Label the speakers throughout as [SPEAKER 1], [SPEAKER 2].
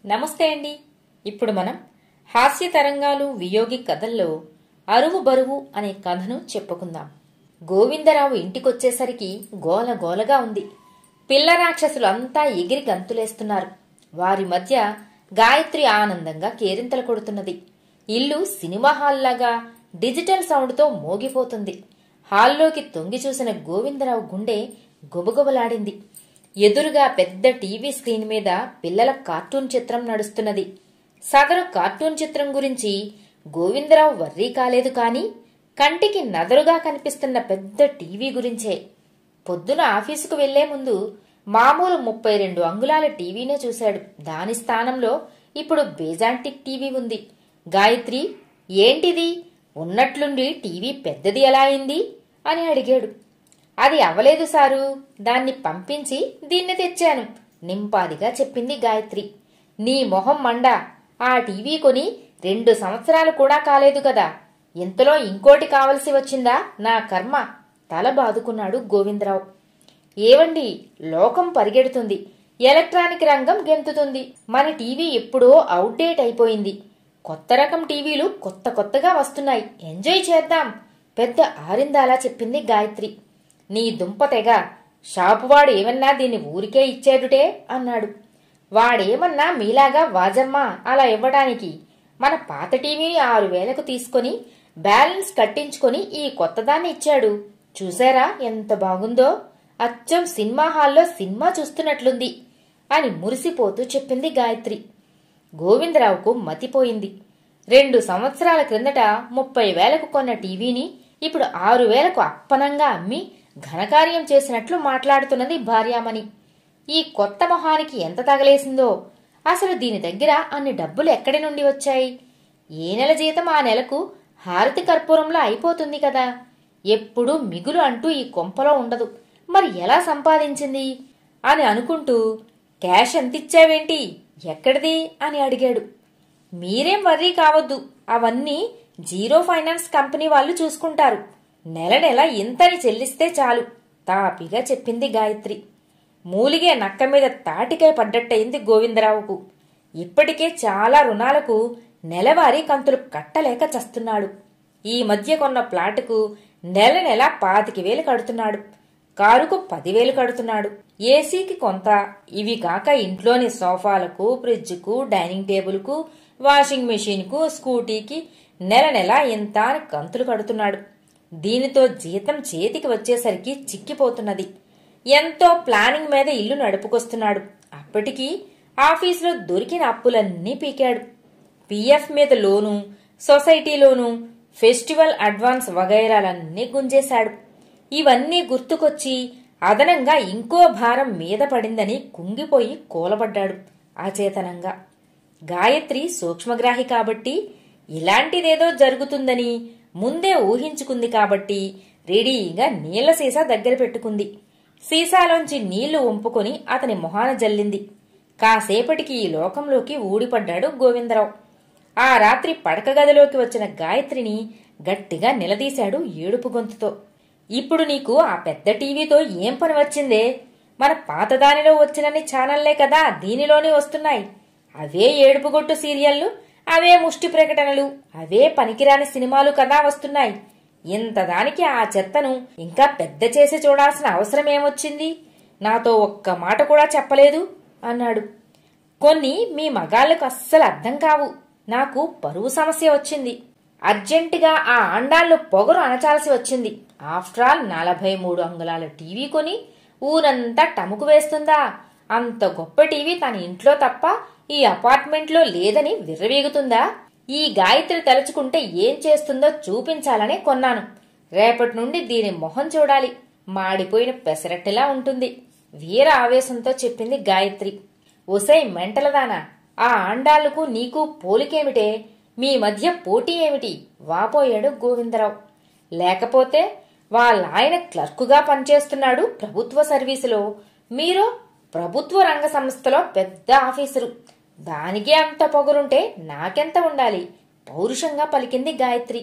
[SPEAKER 1] నమస్తే అండి. ఇప్పుడు మనం హాస్య తరంగాలు వియోగి కథల్లో అరువు బరువు అనే కథను చెప్పుకుందాం. గోవిందరావు ఇంటికొచ్చేసరికి గోల గోలగా ఉంది. పిల్ల రాక్షసులు అంతా ఎగిరి గంతులేస్తున్నారు. వారి మధ్య గాయత్రి ఆనందంగా కేరింతలు కొడుతున్నది. ఇల్లు సినిమా హాల్లాగా డిజిటల్ సౌండ్తో మోగిపోతుంది. హాల్లోకి తొంగి చూసిన గోవిందరావు గుండె గుబగుబలాడింది. ఎదురుగా పెద్ద టీవీ స్క్రీన్ మీద పిల్లల కార్టూన్ చిత్రం నడుస్తున్నది. సదరు కార్టూన్ చిత్రం గురించి గోవిందరావు వర్రీ కాలేదు, కాని కంటికి నదరుగా కనిపిస్తున్న పెద్ద టీవీ గురించే. పొద్దున ఆఫీసుకు వెళ్లే ముందు మామూలు 32 అంగుళాల టీవీనే చూశాడు. దాని స్థానంలో ఇప్పుడు బేజాంటిక్ టీవీ ఉంది. గాయత్రి, ఏంటిది? ఉన్నట్లుండి టీవీ పెద్దది ఎలా అయింది అని అడిగాడు. అది అవలేదు సారు, దాన్ని పంపించి దీన్ని తెచ్చాను నింపాదిగా చెప్పింది గాయత్రి. నీ మొహం మండా, ఆ టీవీ కొని 2 సంవత్సరాలు కూడా కాలేదు కదా, ఇంతలో ఇంకోటి కావలసి వచ్చిందా? నా కర్మ, తల బాదుకున్నాడు గోవిందరావు. ఏవండి, లోకం పరిగెడుతుంది, ఎలక్ట్రానిక్ రంగం గెంతుతుంది. మన టీవీ ఎప్పుడో అవుట్డేట్ అయిపోయింది. కొత్త రకం టీవీలు కొత్త కొత్తగా వస్తున్నాయి, ఎంజాయ్ చేద్దాం పెద్ద ఆరిందాలా చెప్పింది గాయత్రి. నీ దుంపతెగ, షాపువాడు ఏమన్నా దీన్ని ఊరికే ఇచ్చేడుటే అన్నాడు. వాడేమన్నా మీలాగా వాజమ్మా అలా ఇవ్వడానికి? మన పాత టీవీని 6,000కు తీసుకుని బ్యాలెన్స్ కట్టించుకొని ఈ కొత్తదాన్ని ఇచ్చాడు. చూసారా ఎంత బాగుందో, అచ్చం సినిమా హాల్లో సినిమా చూస్తున్నట్లుంది అని మురిసిపోతూ చెప్పింది గాయత్రి. గోవిందరావుకు మతిపోయింది. 2 సంవత్సరాల క్రిందట 30,000కు కొన్న టీవీని ఇప్పుడు 6,000కు అప్పనంగా అమ్మి ఘనకార్యం చేసినట్లు మాట్లాడుతున్నది భార్యామణి. ఈ కొత్త మొహానికి ఎంత తగలేసిందో, అసలు దీని దగ్గర అన్ని డబ్బులు ఎక్కడి నుండి వచ్చాయి? ఏ నెల జీతం ఆ నెలకు హారతి కర్పూరంలో అయిపోతుంది కదా. ఎప్పుడూ మిగులు అంటూ ఈ కొంపలో ఉండదు, మరి ఎలా సంపాదించింది అని అనుకుంటూ, క్యాష్ ఎంతిచ్చావేంటి, ఎక్కడిది అని అడిగాడు. మీరేం వర్రీ కావద్దు, అవన్నీ జీరో ఫైనాన్స్ కంపెనీ వాళ్ళు చూసుకుంటారు. నెల నెల ఇంతని చెల్లిస్తే చాలు తాపిగా చెప్పింది గాయత్రి. మూలిగే నక్క మీద తాటికాయ పడ్డట్టయింది గోవిందరావుకు. ఇప్పటికే చాలా రుణాలకు నెలవారీ కంతులు కట్టలేక చస్తున్నాడు. ఈ మధ్య కొన్న ప్లాటుకు నెల నెల 25,000 కడుతున్నాడు. కారుకు 10,000 కడుతున్నాడు. ఏసీకి కొంత, ఇవి కాక ఇంట్లోని సోఫాలకు, ఫ్రిడ్జ్కు, డైనింగ్ టేబుల్కు, వాషింగ్ మెషిన్కు, స్కూటీకి నెల నెల ఇంత అని కంతులు కడుతున్నాడు. దీనితో జీతం చేతికి వచ్చేసరికి చిక్కిపోతున్నది. ఎంతో ప్లానింగ్ మీద ఇల్లు నడుపుకొస్తున్నాడు. అప్పటికి ఆఫీసులో దొరికిన అప్పులన్నీ పీకాడు. పిఎఫ్ మీద లోను, సొసైటీ లోను, ఫెస్టివల్ అడ్వాన్స్ వగైరాలన్నీ గుంజేశాడు. ఇవన్నీ గుర్తుకొచ్చి అదనంగా ఇంకో భారం మీద పడిందని కుంగిపోయి కూలబడ్డాడు అచేతనంగా. గాయత్రి సూక్ష్మగ్రాహి కాబట్టి, ఇలాంటిదేదో జరుగుతుందని ముందే ఊహించుకుంది కాబట్టి రెడీగా నీళ్ల సీసా దగ్గర పెట్టుకుంది. సీసాలోంచి నీళ్లు వంపుకొని అతని మొహాన జల్లింది. కాసేపటికి ఈ లోకంలోకి ఊడిపడ్డాడు గోవిందరావు. ఆ రాత్రి పడక గదిలోకి వచ్చిన గాయత్రిని గట్టిగా నిలదీశాడు ఏడుపు గొంతుతో. ఇప్పుడు నీకు ఆ పెద్ద టీవీతో ఏం పని వచ్చిందే? మన పాతదానిలో వచ్చినన్ని ఛానళ్లే కదా దీనిలోనే వస్తున్నాయి. అవే ఏడుపుగొట్టు సీరియళ్లు, అవే ముష్టి ప్రకటనలు, అవే పనికిరాని సినిమాలు కదా వస్తున్నాయి. ఇంతదానికి ఆ చెత్తను ఇంకా పెద్ద చేసి చూడాల్సిన అవసరం ఏమొచ్చింది? నాతో ఒక్క మాట కూడా చెప్పలేదు అన్నాడు. కొన్ని మీ మగాళ్లకు అస్సలు అర్థం కావు. నాకు పరువు సమస్య వచ్చింది. అర్జెంటుగా ఆ ఆండాళ్లు పొగరు అణచాల్సి వచ్చింది. ఆఫ్టర్ ఆల్ 43 అంగుళాల టీవీ కొని ఊరంతా టముకు వేస్తుందా? అంత గొప్ప టీవీ తన ఇంట్లో తప్ప ఈ అపార్ట్మెంట్లో లేదని విర్రవీగుతుందా? ఈ గాయత్రి తలుచుకుంటే ఏం చేస్తుందో చూపించాలనే కొన్నాను. రేపటి నుండి దీని మొహం చూడాలి, మాడిపోయిన పెసరట్టులా ఉంటుంది వీర ఆవేశంతో చెప్పింది గాయత్రి. ఒసై మెంటలదానా, ఆ ఆండాళ్లకు నీకు పోలికేమిటే? మీ మధ్య పోటీ ఏమిటి? వాపోయాడు గోవిందరావు. లేకపోతే వాళ్ళాయన క్లర్కుగా పనిచేస్తున్నాడు ప్రభుత్వ సర్వీసులో, మీరు ప్రభుత్వ రంగ సంస్థలో పెద్ద ఆఫీసరు. దానికే అంత పొగరుంటే నాకెంత ఉండాలి? పౌరుషంగా పలికింది గాయత్రి.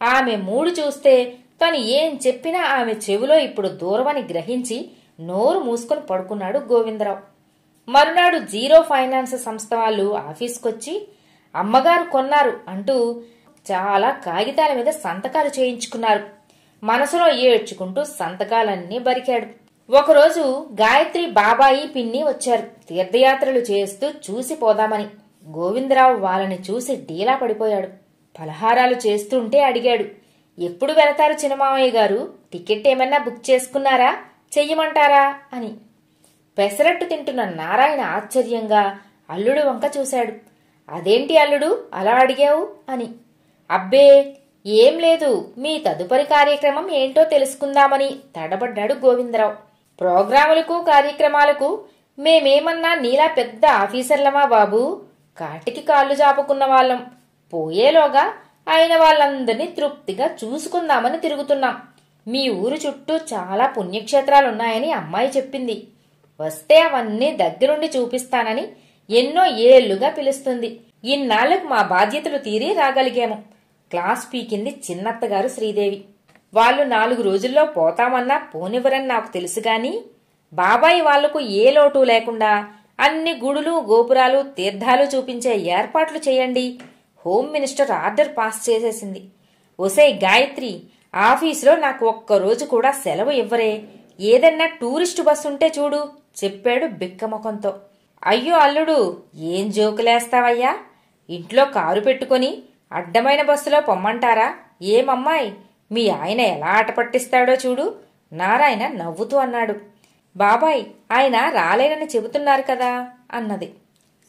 [SPEAKER 1] ఆమె మూడు చూస్తే తను ఏం చెప్పినా ఆమె చెవిలో ఇప్పుడు దూరమని గ్రహించి నోరు మూసుకొని పడుకున్నాడు గోవిందరావు. మరునాడు జీరో ఫైనాన్స్ సంస్థ వాళ్ళు ఆఫీస్కొచ్చి అమ్మగారు కొన్నారు అంటూ చాలా కాగితాల మీద సంతకాలు చేయించుకున్నారు. మనసులో ఏడ్చుకుంటూ సంతకాలన్నీ బరికాడు. ఒకరోజు గాయత్రి, బాబాయి, పిన్ని వచ్చారు తీర్థయాత్రలు చేస్తూ చూసి పోదామని. గోవిందరావు వాళ్ళని చూసి డీలా పడిపోయాడు. పలహారాలు చేస్తుంటే అడిగాడు, ఎప్పుడు వెళతారు చిన్నమామయ్య గారు? టికెట్ ఏమన్నా బుక్ చేసుకున్నారా? చెయ్యమంటారా అని. పెసరట్టు తింటున్న నారాయణ ఆశ్చర్యంగా అల్లుడు వంక చూశాడు. అదేంటి అల్లుడు అలా అడిగావు అని. అబ్బే ఏం లేదు, మీ తదుపరి కార్యక్రమం ఏంటో తెలుసుకుందామని తడబడ్డాడు గోవిందరావు. ప్రోగ్రాములకు కార్యక్రమాలకు మేమేమన్నా నీలా పెద్ద ఆఫీసర్లమా బాబూ? కాటికి కాళ్ళు జాపుకున్న వాళ్ళం. పోయేలోగా అయిన వాళ్ళందరినీ తృప్తిగా చూసుకుందామని తిరుగుతున్నాం. మీ ఊరు చుట్టూ చాలా పుణ్యక్షేత్రాలున్నాయని అమ్మాయి చెప్పింది. వస్తే అవన్నీ దగ్గరుండి చూపిస్తానని ఎన్నో ఏళ్లుగా పిలుస్తుంది. ఇన్నాళ్లకు మా బాధ్యతలు తీరి రాగలిగాము. క్లాస్ పీకింది చిన్నత్తగారు శ్రీదేవి. వాళ్ళు 4 రోజుల్లో పోతామన్నా పోనివ్వరని నాకు తెలుసుగాని, బాబాయి వాళ్లకు ఏ లోటు లేకుండా అన్ని గుడులు, గోపురాలు, తీర్థాలు చూపించే ఏర్పాట్లు చేయండి. హోమ్ మినిస్టర్ ఆర్డర్ పాస్ చేసేసింది. ఒసే గాయత్రి, ఆఫీసులో నాకు ఒక్కరోజు కూడా సెలవు ఇవ్వరే. ఏదన్నా టూరిస్టు బస్సు ఉంటే చూడు చెప్పాడు బిక్కముఖంతో. అయ్యో అల్లుడు, ఏం జోకులేస్తావయ్యా? ఇంట్లో కారు పెట్టుకుని అడ్డమైన బస్సులో పొమ్మంటారా? ఏమమ్మాయి, మీ ఆయన ఎలా ఆట పట్టిస్తాడో చూడు నారాయణ నవ్వుతూ అన్నాడు. బాబాయ్, ఆయన రాలేనని చెబుతున్నారు కదా అన్నది.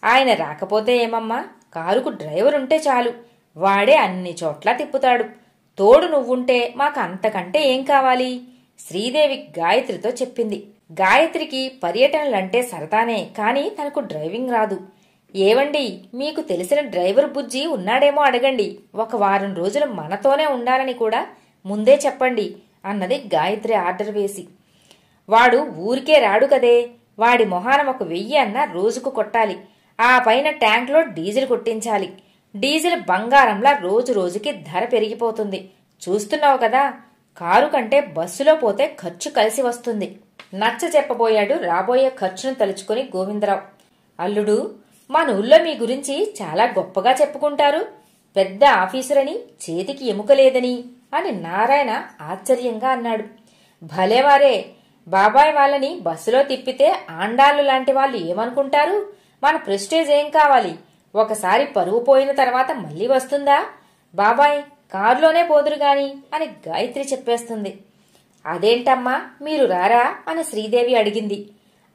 [SPEAKER 1] ఆయన రాకపోతే ఏమమ్మా, కారుకు డ్రైవర్ ఉంటే చాలు. వాడే అన్ని చోట్ల తిప్పుతాడు. తోడు నువ్వుంటే మాకు అంతకంటే ఏం కావాలి? శ్రీదేవి గాయత్రితో చెప్పింది. గాయత్రికి పర్యటనలంటే సరదానే, కాని తనకు డ్రైవింగ్ రాదు. ఏవండి, మీకు తెలిసిన డ్రైవర్ బుజ్జి ఉన్నాడేమో అడగండి. 1 వారం రోజులు మనతోనే ఉండాలని కూడా ముందే చెప్పండి అన్నది గాయత్రి ఆర్డర్ వేసి. వాడు ఊరికే రాడు కదే. వాడి మొహాన 1000 అన్నా రోజుకు కొట్టాలి. ఆ పైన ట్యాంక్లో డీజిల్ కొట్టించాలి. డీజిల్ బంగారంలా రోజు రోజుకి ధర పెరిగిపోతుంది. చూస్తున్నావు కదా, కారు కంటే బస్సులో పోతే ఖర్చు కలిసి వస్తుంది. నచ్చ చెప్పబోయాడు రాబోయే ఖర్చును తలుచుకుని గోవిందరావు. అల్లుడు, మన ఊళ్ళో మీ గురించి చాలా గొప్పగా చెప్పుకుంటారు. పెద్ద ఆఫీసరని, చేతికి ఎముక లేదని అని నారాయణ ఆశ్చర్యంగా అన్నాడు. భలేవారే, బాబాయ్ వాళ్ళని బస్సులో తిప్పితే ఆండాళ్ళు లాంటి వాళ్ళు ఏమనుకుంటారు? మన ప్రెస్టేజ్ ఏం కావాలి? ఒకసారి పరువు పోయిన తర్వాత మళ్ళీ వస్తుందా? బాబాయ్ కారులోనే పోదురుగాని అని గాయత్రి చెప్పేస్తుంది. అదేంటమ్మా, మీరు రారా అని శ్రీదేవి అడిగింది.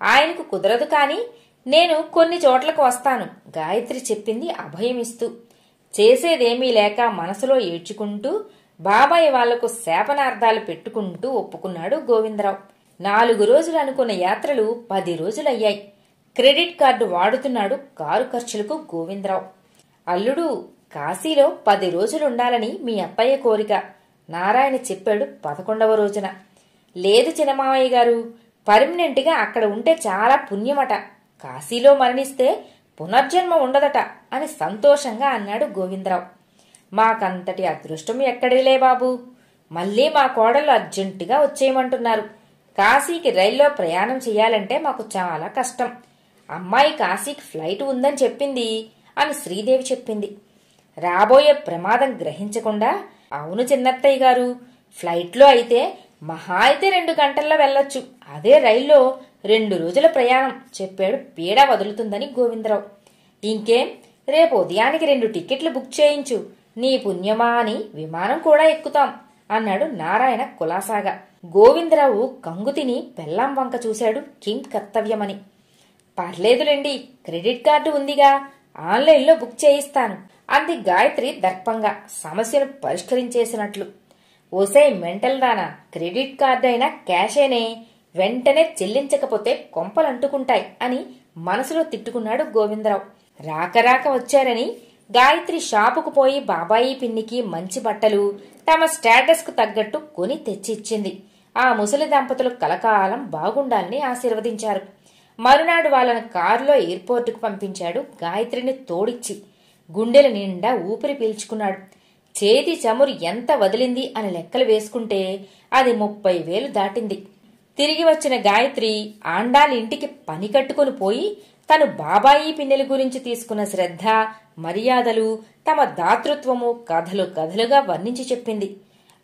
[SPEAKER 1] ఆయనకు కుదరదు కాని నేను కొన్ని చోట్లకు వస్తాను గాయత్రి చెప్పింది అభయమిస్తూ. చేసేదేమీ లేక మనసులో ఏడ్చుకుంటూ బాబాయ్ వాళ్లకు శాపనార్థాలు పెట్టుకుంటూ ఒప్పుకున్నాడు గోవిందరావు. 4 రోజులు అనుకున్న యాత్రలు 10 రోజులయ్యాయి. క్రెడిట్ కార్డు వాడుతున్నాడు కారు ఖర్చులకు గోవిందరావు. అల్లుడు, కాశీలో 10 రోజులుండాలని మీ అత్తయ్య కోరిక నారాయణ చెప్పాడు 11వ రోజున. లేదు చిన్నమామయ్య గారు, పర్మనెంట్గా అక్కడ ఉంటే చాలా పుణ్యమట. కాశీలో మరణిస్తే పునర్జన్మ ఉండదట అని సంతోషంగా అన్నాడు గోవిందరావు. మాకంతటి అదృష్టం ఎక్కడిలే బాబు. మళ్ళీ మా కోడలు అర్జెంటుగా వచ్చేయమంటున్నారు. కాశీకి రైల్లో ప్రయాణం చెయ్యాలంటే మాకు చాలా కష్టం. అమ్మాయి కాశీకి ఫ్లైట్ ఉందని చెప్పింది అని శ్రీదేవి చెప్పింది. రాబోయే ప్రమాదం గ్రహించకుండా, అవును చిన్నత్తయ్య గారు, ఫ్లైట్లో అయితే మహా అయితే 2 గంటల్లో వెళ్ళొచ్చు. అదే రైల్లో 2 రోజుల ప్రయాణం చెప్పాడు పీడ వదులుతుందని గోవిందరావు. ఇంకేం, రేపు ఉదయానికి 2 టికెట్లు బుక్ చేయించు. నీ పుణ్యమా అని విమానం కూడా ఎక్కుతాం అన్నాడు నారాయణ కులాసాగా. గోవిందరావు కంగుతిని పెళ్ళాం వంక చూశాడు కిం కర్తవ్యమని. పర్లేదులేండి, క్రెడిట్ కార్డు ఉందిగా, ఆన్లైన్లో బుక్ చేయిస్తాను అంది గాయత్రి దర్పంగా సమస్యను పరిష్కరించేసినట్లు. ఓసే మెంటల్ దానా, క్రెడిట్ కార్డు అయినా క్యాషేనే, వెంటనే చెల్లించకపోతే కొంపలంటుకుంటాయి అని మనసులో తిట్టుకున్నాడు గోవిందరావు. రాక వచ్చారని గాయత్రి షాపుకు పోయి బాబాయి పిన్నికి మంచి బట్టలు తమ స్టేటస్ కు తగ్గట్టు కొని తెచ్చిచ్చింది. ఆ ముసలి దంపతులు కలకాలం బాగుండాలని ఆశీర్వదించారు. మరునాడు వాళ్ళని కారులో ఎయిర్పోర్టుకు పంపించాడు గాయత్రిని తోడిచ్చి. గుండెల నిండా ఊపిరి పీల్చుకున్నాడు. చేతి చమురు ఎంత వదిలింది అని లెక్కలు వేసుకుంటే అది 30,000 దాటింది. తిరిగి వచ్చిన గాయత్రి ఆండాలి ఇంటికి పని కట్టుకుని పోయి తను బాబాయి పిన్నెల గురించి తీసుకున్న శ్రద్ధ, మర్యాదలు, తమ దాతృత్వము కథలు కథలుగా వర్ణించి చెప్పింది.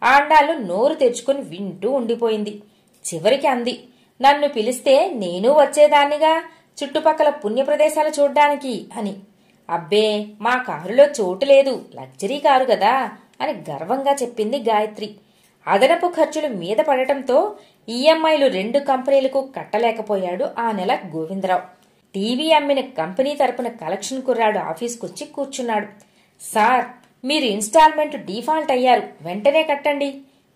[SPEAKER 1] ఆండాళ్ళు నోరు తెరుచుకుని వింటూ ఉండిపోయింది. చివరికి అంది, నన్ను పిలిస్తే నేను వచ్చేదాన్నిగా చుట్టుపక్కల పుణ్యప్రదేశాలు చూడ్డానికి అని. అబ్బే, మా కారులో చోటు లేదు, లగ్జరీ కారు కదా అని గర్వంగా చెప్పింది గాయత్రి. అదనపు ఖర్చులు మీద పడటంతో ఈఎంఐలు 2 కంపెనీలకు కట్టలేకపోయాడు ఆ నెల గోవిందరావు. టీవీ అమ్మిన కంపెనీ తరపున కలెక్షన్ కుర్రాడు ఆఫీస్కొచ్చి కూర్చున్నాడు. సార్, మీరు ఇన్స్టాల్మెంట్ డిఫాల్ట్ అయ్యారు, వెంటనే కట్టండి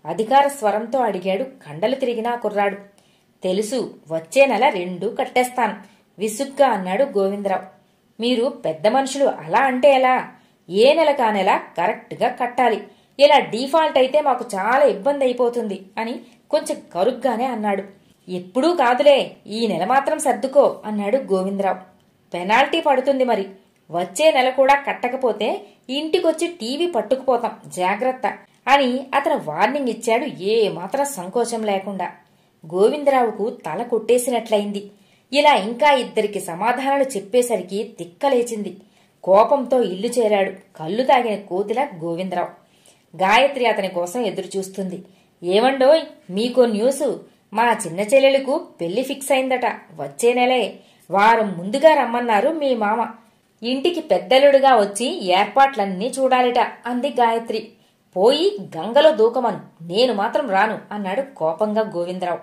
[SPEAKER 1] అధికార స్వరంతో అడిగాడు కండలు తిరిగినా కుర్రాడు. తెలుసు, వచ్చే నెల 2 కట్టేస్తాను విసుగ్గా అన్నాడు గోవిందరావు. మీరు పెద్ద మనుషులు, అలా అంటే ఎలా? ఏ నెలకా నెల కరెక్ట్గా కట్టాలి. ఇలా డిఫాల్ట్ అయితే మాకు చాలా ఇబ్బంది అయిపోతుంది అని కొంచెం కరుగ్గానే అన్నాడు. ఎప్పుడూ కాదులే, ఈ నెల మాత్రం సర్దుకో అన్నాడు గోవిందరావు. పెనాల్టీ పడుతుంది మరి, వచ్చే నెల కూడా కట్టకపోతే ఇంటికొచ్చి టీవీ పట్టుకుపోతాం, జాగ్రత్త అని అతను వార్నింగ్ ఇచ్చాడు ఏ మాత్రం సంకోచం లేకుండా. గోవిందరావుకు తల కొట్టేసినట్లయింది. ఇలా ఇంకా 2 సమాధానాలు చెప్పేసరికి తిక్కలేచింది. కోపంతో ఇల్లు చేరాడు కళ్ళు తాగిన కోతిలా గోవిందరావు. గాయత్రి అతని కోసం ఎదురు చూస్తుంది. ఏమండోయ్, మీకో న్యూసు, మా చిన్న చెల్లెలకు పెళ్లి ఫిక్స్ అయిందట. వచ్చే నెలే, వారం ముందుగా రమ్మన్నారు మీ మామ. ఇంటికి పెద్దలుడుగా వచ్చి ఏర్పాట్లన్నీ చూడాలిట అంది గాయత్రి. పోయి గంగలో దూకమను, నేను మాత్రం రాను అన్నాడు కోపంగా గోవిందరావు.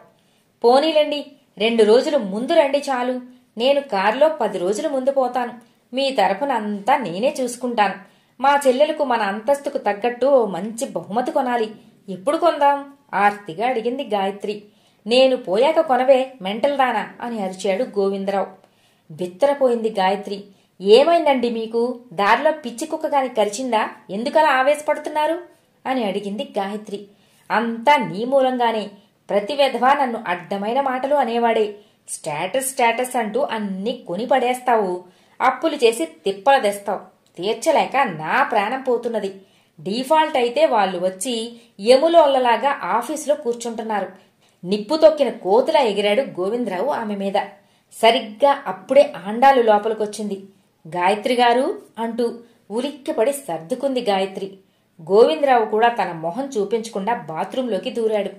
[SPEAKER 1] పోనీలండి, 2 రోజులు ముందు రండి చాలు. నేను కారులో 10 రోజుల ముందు పోతాను. మీ తరపున అంతా నేనే చూసుకుంటాను. మా చెల్లెలకు మన అంతస్తుకు తగ్గట్టు మంచి బహుమతి కొనాలి. ఎప్పుడు కొందాం ఆర్తిగా అడిగింది గాయత్రి. నేను పోయాక కొనవే మెంటల్ దానా అని అరిచాడు గోవిందరావు. బిత్తరపోయింది గాయత్రి. ఏమైందండి మీకు? దారిలో పిచ్చి కుక్క గాని కరిచిందా? ఎందుకలా ఆవేశపడుతున్నారు అని అడిగింది గాయత్రి. అంతా నీ మూలంగానే. ప్రతి వెధవా నన్ను అడ్డమైన మాటలు అనేవాడే. స్టేటస్ స్టేటస్ అంటూ అన్ని కొని పడేస్తావు, అప్పులు చేసి తిప్పల తెస్తావు. తీర్చలేక నా ప్రాణం పోతున్నది. డిఫాల్ట్ అయితే వాళ్ళు వచ్చి ఎములోళ్లలాగా ఆఫీసులో కూర్చుంటున్నారు. నిప్పు తొక్కిన కోతులా ఎగిరాడు గోవిందరావు ఆమె మీద. సరిగ్గా అప్పుడే ఆండాలు లోపలికొచ్చింది. గాయత్రి గారు అంటూ ఉలిక్కిపడి సర్దుకుంది గాయత్రి. గోవిందరావు కూడా తన మొహం చూపించకుండా బాత్రూంలోకి దూరాడు.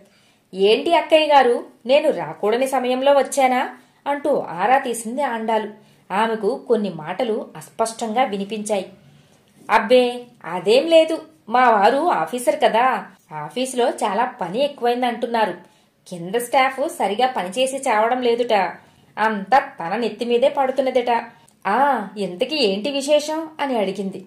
[SPEAKER 1] ఏంటి అక్కయ్య గారు, నేను రాకూడని సమయంలో వచ్చానా అంటూ ఆరా తీసింది ఆండాలు. ఆమెకు కొన్ని మాటలు అస్పష్టంగా వినిపించాయి. అబ్బే, అదేం లేదు. మా వారు ఆఫీసర్ కదా, ఆఫీసులో చాలా పని ఎక్కువైందంటున్నారు. కింద స్టాఫ్ సరిగా పనిచేసి చావడం లేదుట. అంతా తన నెత్తిమీదే పడుతున్నదట. ఇంతకీ ఏంటి విశేషం అని అడిగింది.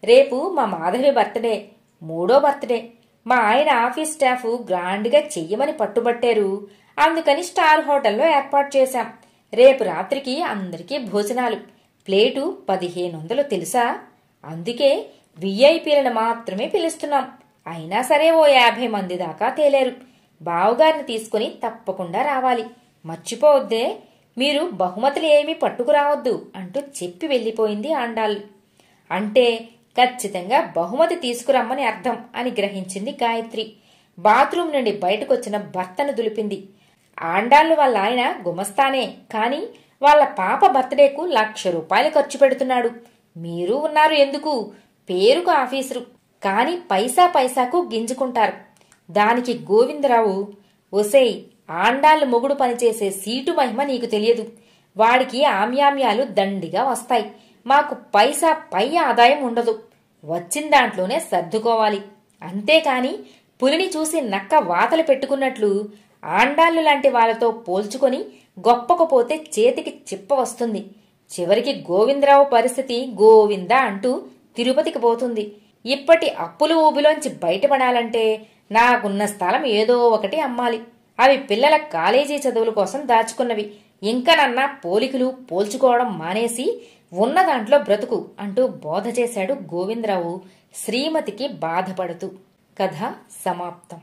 [SPEAKER 1] రేపు మా మాధవి బర్త్డే, 3వ బర్త్డే. మా ఆయన ఆఫీస్ స్టాఫ్ గ్రాండ్గా చెయ్యమని పట్టుబట్టారు. అందుకని స్టార్ హోటల్లో ఏర్పాటు చేశాం. రేపు రాత్రికి అందరికీ భోజనాలు. ప్లేటు 1500 తెలుసా? అందుకే విఐపీలను మాత్రమే పిలుస్తున్నాం. అయినా సరే ఓ 50 మంది దాకా తేలేరు. బావుగారిని తీసుకుని తప్పకుండా రావాలి, మర్చిపోవద్దే. మీరు బహుమతులు ఏమీ పట్టుకురావద్దు అంటూ చెప్పి వెళ్లిపోయింది ఆండాళ్ళు. అంటే ఖచ్చితంగా బహుమతి తీసుకురమ్మని అర్థం అని గ్రహించింది గాయత్రి. బాత్రూం నుండి బయటకొచ్చిన భర్తను దులిపింది. ఆండాళ్ళు వాళ్ళ ఆయన గుమస్తానే, కాని వాళ్ళ పాప బర్త్డేకు 1,00,000 రూపాయలు ఖర్చు పెడుతున్నాడు. మీరు ఉన్నారు ఎందుకు? పేరుకు ఆఫీసరు, కాని పైసా పైసాకు గింజుకుంటారు. దానికి గోవిందరావు, ఒసేయ్, ఆండాళ్ళు మొగుడు పనిచేసే సీటు మహిమ నీకు తెలియదు. వాడికి ఆమ్యామ్యాలు దండిగా వస్తాయి. మాకు పైసా పై ఆదాయం ఉండదు. వచ్చిన దాంట్లోనే సర్దుకోవాలి. అంతేకాని పులిని చూసి నక్క వాతలు పెట్టుకున్నట్లు ఆండాళ్ళు లాంటి వాళ్లతో పోల్చుకొని గొప్పకపోతే చేతికి చిప్ప వస్తుంది. చివరికి గోవిందరావు పరిస్థితి గోవింద అంటూ తిరుపతికి పోతుంది. ఇప్పటి అప్పులు ఊబిలోంచి బయటపడాలంటే నాకున్న స్థలం ఏదో ఒకటి అమ్మాలి. అవి పిల్లల కాలేజీ చదువుల కోసం దాచుకున్నవి. ఇంకనన్నా పోలికలు పోల్చుకోవడం మానేసి ఉన్న దాంట్లో బ్రతుకు అంటూ బోధ చేశాడు గోవిందరావు శ్రీమతికి బాధపడుతూ. కథ సమాప్తం.